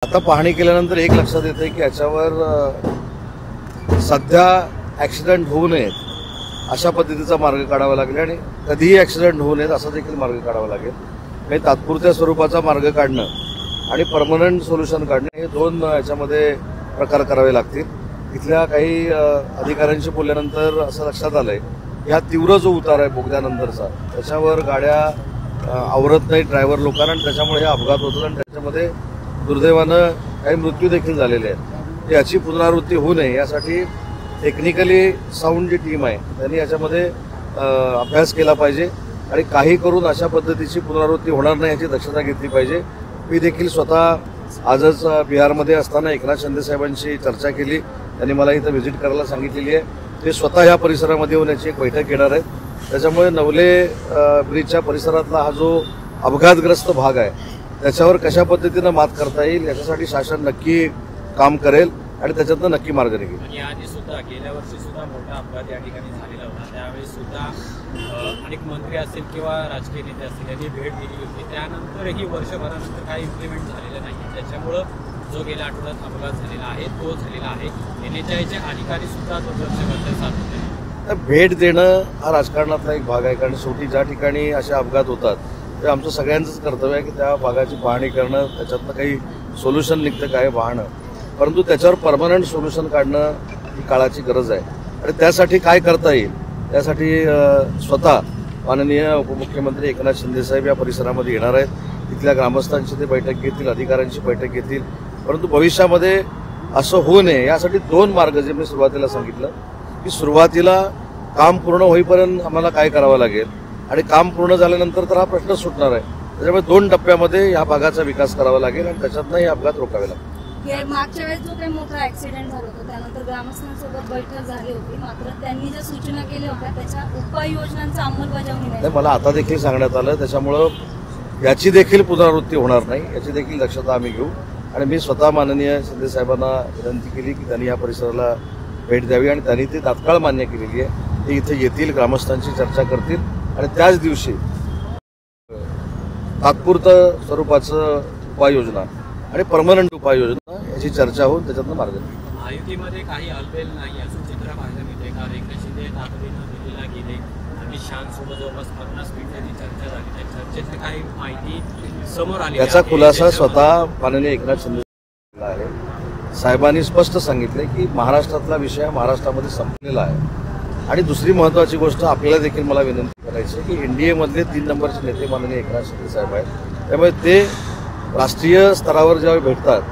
आता पाहणी केल्यानंतर एक लक्षात येते की याच्यावर सध्या ऍक्सिडेंट होऊ नयेत अशा पद्धतीचा मार्ग काढावा लागेल आणि कधीही ऍक्सिडेंट होऊ नयेत असा देखील मार्ग काढावा लागेल. काही तात्पुरत्या स्वरूपाचा मार्ग काढणं आणि परमनंट सोल्युशन काढणं हे दोन याच्यामध्ये प्रकार करावे लागतील. इथल्या काही अधिकाऱ्यांशी बोलल्यानंतर असं लक्षात आलंय की हा तीव्र जो उतार आहे बोगद्यानंतरचा त्याच्यावर गाड्या आवरत नाहीत ड्रायव्हर लोकांना आणि त्याच्यामुळे हे अपघात होतात आणि त्याच्यामध्ये दुर्दैवानं काही मृत्यू देखील झालेले आहेत. याची पुनरावृत्ती होऊ नये यासाठी टेक्निकली साऊंड जी टीम आहे त्यांनी याच्यामध्ये अभ्यास केला पाहिजे आणि काही करून अशा पद्धतीची पुनरावृत्ती होणार नाही याची दक्षता घेतली पाहिजे. मी देखील स्वतः आजच बिहारमध्ये असताना एकनाथ शिंदे साहेबांशी चर्चा केली. त्यांनी मला इथं व्हिजिट करायला सांगितलेली आहे. ते स्वतः ह्या परिसरामध्ये येऊन याची एक बैठक घेणार आहेत. त्याच्यामुळे नवले ब्रिजच्या परिसरातला हा जो अपघातग्रस्त भाग आहे त्याच्यावर कशा पद्धतीनं मात करता येईल याच्यासाठी शासन नक्की काम करेल आणि त्याच्यातनं नक्की मार्ग निघेल. आणि आधी सुद्धा गेल्या वर्षी सुद्धा मोठा अपघात या ठिकाणी झालेला होता. त्यावेळेस सुद्धा अनेक मंत्री असतील किंवा राजकीय नेते असतील यांनी भेट दिली होती. त्यानंतरही वर्षभरानंतर काही इम्प्लिमेंट झालेलं नाही. त्याच्यामुळं जो गेल्या आठवड्यात अपघात झालेला आहे तो झालेला आहे. NHAIचे अधिकारी सुद्धा दुर्लक्ष करतात सातत्याने. भेट देणं हा राजकारणातला एक भाग आहे कारण शेवटी ज्या ठिकाणी असे अपघात होतात ते आमचं सगळ्यांचंच कर्तव्य आहे की त्या भागाची पाहणी करणं त्याच्यातनं काही सोल्युशन निघतं काय पाहणं. परंतु त्याच्यावर परमनंट सोल्युशन काढणं ही काळाची गरज आहे आणि त्यासाठी काय करता येईल त्यासाठी स्वतः माननीय उपमुख्यमंत्री एकनाथ शिंदे साहेब या परिसरामध्ये येणार आहेत. तिथल्या ग्रामस्थांची ते बैठक घेतील, अधिकाऱ्यांची बैठक घेतील. परंतु भविष्यामध्ये असं होऊ नये यासाठी दोन मार्ग जे मी सुरुवातीला सांगितलं की सुरुवातीला काम पूर्ण होईपर्यंत आम्हाला काय करावं लागेल आणि काम पूर्ण झाल्यानंतर तर हा प्रश्न सुटणार आहे. त्याच्यामुळे दोन टप्प्यामध्ये या भागाचा विकास करावा लागेल आणि त्याच्यातनं हे अपघात रोखावे लागतील. मागच्या वेळेस जो काही मोठा ऍक्सिडेंट झाला होता त्यानंतर ग्रामस्थांसोबत बैठक झाली होती मात्र त्यांनी ज्या सूचना केल्या होत्या त्याच्या उपाययोजनांचा अंमलबजावणी नाही. मला आता देखील सांगण्यात आलं त्याच्यामुळं याची देखील पुनरावृत्ती होणार नाही याची देखील दक्षता आम्ही घेऊ आणि मी स्वतः माननीय शिंदे साहेबांना विनंती केली की त्यांनी या परिसराला भेट द्यावी आणि त्यांनी ती तात्काळ मान्य केलेली आहे. ते इथे येतील, ग्रामस्थांची चर्चा करतील आणि त्याच दिवशी तात्पुरतं स्वरूपाचं उपाययोजना आणि परमनंट उपाययोजना याची चर्चा होऊन त्याच्यातनं मार्ग निघेल. महायुतीमध्ये काही हलबेल नाही असं चित्र पाहायला मिळते. काल एकनाथ शिंदे तातडीनं दिल्लीला गेले. अमित शहांसोबत जवळपास 50 मिनिटांची चर्चा झाली. त्या चर्चेतली काही माहिती समोर आली. याचा खुलासा स्वतः माननीय एकनाथ शिंदे आहे. साहेबांनी स्पष्ट सांगितले की महाराष्ट्रातला विषय महाराष्ट्रामध्ये संपलेला आहे आणि दुसरी महत्वाची गोष्ट आपल्याला देखील मला विनंती करायची की NDA मधले 3 नंबरचे नेते माननीय एकनाथ शिंदे साहेब आहेत. त्यामुळे ते राष्ट्रीय स्तरावर जेव्हा भेटतात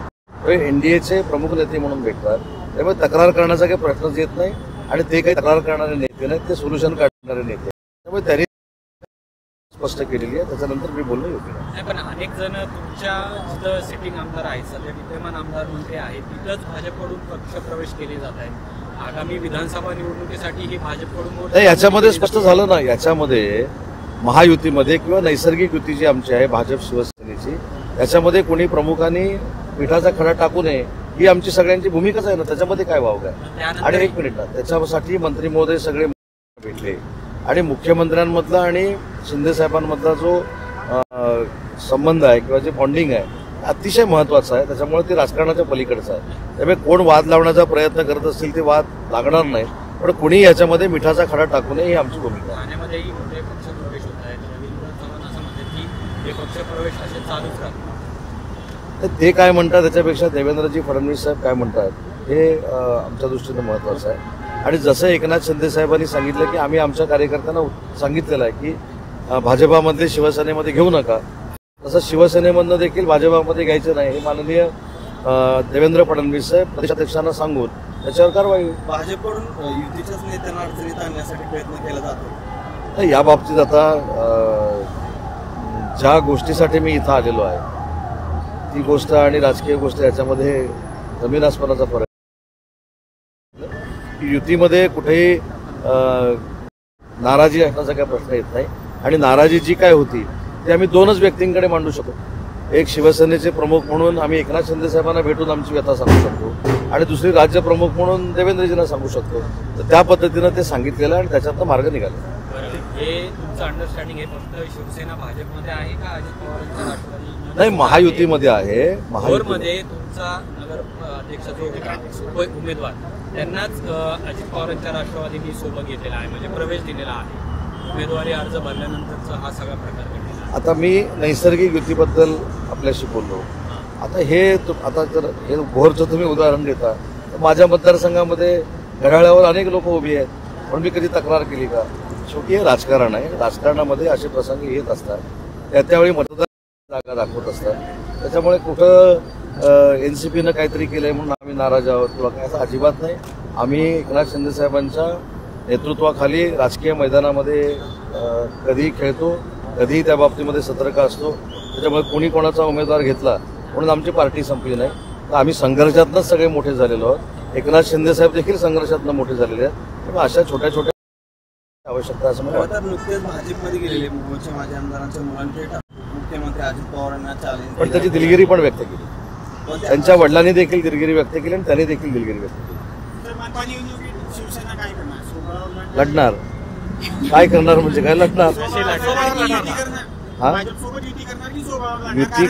तेव्हा NDAचे प्रमुख नेते म्हणून भेटतात. त्यामुळे तक्रार करण्याचा काही प्रश्नच येत नाही आणि ते काही तक्रार करणारे नेते नाहीत, ते सोल्युशन काढणारे नेते. त्यामुळे त्यांनी स्पष्ट केलेली आहे. त्याच्यानंतर मी बोलणं योग्य नाही. पण अनेक जण तुमच्या जिथं सिटिंग आमदार आहेत, सध्या विद्यमान आमदार मंत्री आहेत, तिथंच भाजपकडून पक्ष प्रवेश केले जात आहेत. आगामी विधानसभा निवडणुकीसाठी ही भाजपकडून याच्यामध्ये स्पष्ट झालं ना. याच्यामध्ये महायुतीमध्ये किंवा नैसर्गिक युती जी आमची आहे भाजप शिवसेनेची याच्यामध्ये कोणी प्रमुखांनी मिठाचा खडा टाकू नये ही आमची सगळ्यांची भूमिकाच आहे ना. त्याच्यामध्ये काय वाव काय. आणि एक मिनिट ना त्याच्यासाठी मंत्री महोदय सगळे भेटले आणि मुख्यमंत्र्यांमधला आणि शिंदे साहेबांमधला जो संबंध आहे किंवा जे बॉन्डिंग आहे अतिशय महत्वाचं आहे. त्याच्यामुळे ते राजकारणाच्या पलीकडचं आहे. त्यामुळे कोण वाद लावण्याचा प्रयत्न करत असतील ते वाद लागणार नाही. पण कोणी याच्यामध्ये मिठाचा खडा टाकू नये ही आमची भूमिका आहे. ठाण्यामध्येही मोठे पक्ष प्रवेश होत आहेत. रवींद्र चव्हाण असं म्हणतात की हे पक्ष प्रवेश असे चालूच राहतात. ते काय म्हणतात त्याच्यापेक्षा देवेंद्रजी फडणवीस साहेब काय म्हणतात हे आमच्या दृष्टीनं महत्वाचं आहे. आणि जसं एकनाथ शिंदे साहेबांनी सांगितलं की आम्ही आमच्या कार्यकर्त्यांना सांगितलेलं आहे की भाजपामधले शिवसेनेमध्ये घेऊ नका तसं शिवसेनेमधनं देखील भाजपामध्ये घ्यायचं नाही हे माननीय देवेंद्र फडणवीस साहेब प्रदेशाध्यक्षांना सांगून त्याच्यावर कारवाई. भाजपकडून युतीच्याच नेत्यांना अडचणीत आणण्यासाठी प्रयत्न केला जातो. या बाबतीत आता ज्या गोष्टीसाठी मी इथं आलेलो आहे ती गोष्ट आणि राजकीय गोष्ट याच्यामध्ये जमीन आसमानाचा फरक. युतीमध्ये कुठेही नाराजी असण्याचा काही प्रश्न येत नाही आणि नाराजी जी काय होती ती आम्ही 2च व्यक्तींकडे मांडू शकतो. एक शिवसेनेचे प्रमुख म्हणून आम्ही एकनाथ शिंदे साहेबांना भेटून आमची व्यथा सांगू शकतो आणि दुसरी राज्य प्रमुख म्हणून देवेंद्रजींना सांगू शकतो. तर त्या पद्धतीनं ते सांगितलेलं आणि त्याच्यातनं मार्ग निघाला. हे तुमचं अंडरस्टँडिंग हे फक्त शिवसेना भाजपमध्ये आहे का अजित पवारांच्या राष्ट्रवादी नाही, महायुतीमध्ये आहे. भोरमध्ये तुमचा नगर अध्यक्ष जो होता उमेदवार त्यांनाच अजित पवारांच्या राष्ट्रवादींनी सोबत घेतलेला आहे, म्हणजे प्रवेश दिलेला आहे. उमेदवारी अर्ज भरल्यानंतरचा हा सगळा प्रकार घडलेला आहे. आता मी नैसर्गिक युतीबद्दल आपल्याशी बोललो. आता आता जर हे भोरचं तुम्ही उदाहरण देता तर माझ्या मतदारसंघामध्ये घड्याळावर अनेक लोक उभी आहेत, पण मी कधी तक्रार केली का? शेवटी हे राजकारण आहे. राजकारणामध्ये असे प्रसंग येत असतात, त्यावेळी मतदार जागा दाखवत असतात. त्याच्यामुळे कुठं एनसीपीनं काहीतरी केलंय म्हणून आम्ही नाराज आहोत किंवा काय, असं अजिबात नाही. आम्ही एकनाथ शिंदे साहेबांच्या नेतृत्वाखाली राजकीय मैदानामध्ये कधीही खेळतो, कधीही त्या बाबतीमध्ये सतर्क असतो. त्याच्यामुळे कोणी कोणाचा उमेदवार घेतला म्हणून आमची पार्टी संपली नाही. तर आम्ही संघर्षातनंच सगळे मोठे झालेलो आहोत. एकनाथ शिंदे साहेब देखील संघर्षातनं मोठे झालेले आहेत. त्यामुळे अशा छोट्या छोट्या आवश्यकता असं मला वाटतं. नुकतेच भाजपमध्ये गेलेले मुंबईच्या माजी आमदारांच्या मुलांचे मुख्यमंत्री अजित पवारांना चॅलेंज, पण त्याची दिलगिरी पण व्यक्त केली. त्यांच्या वडिलांनी देखील दिलगिरी व्यक्त केली आणि त्यांनी देखील दिलगिरी व्यक्त केली. लढणार काय करणार म्हणजे काय लढणार? युती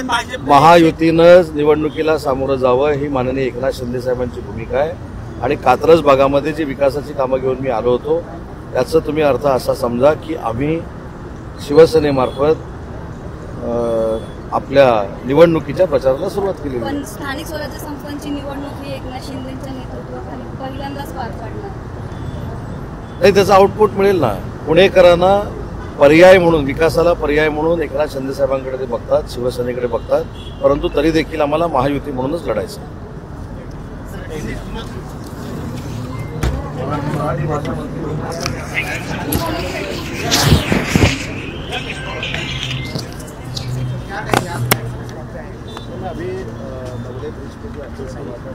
महायुतीनं निवडणुकीला सामोरं जावं ही माननीय एकनाथ शिंदे साहेबांची भूमिका आहे. आणि कात्रज भागामध्ये जी विकासाची कामं घेऊन मी आलो होतो त्याचा तुम्ही अर्थ असा समजा की आम्ही शिवसेनेमार्फत आपल्या निवडणुकीच्या प्रचाराला सुरुवात केली. पण स्थानिक स्वराज्य संस्थांची निवडणूक ही एकनाथ शिंदेच्या नेतृत्वाखाली पहिल्यांदाच पार पडणार नाही, त्याचा आउटपुट मिळेल ना. पुणेकरांना पर्याय म्हणून, विकासाला पर्याय म्हणून एकनाथ शिंदे साहेबांकडे ते बघतात, शिवसेनेकडे बघतात. परंतु तरी देखील आम्हाला महायुती म्हणूनच लढायचं. अभी नवले ब्रिज पे जो एक्सेस हुआ था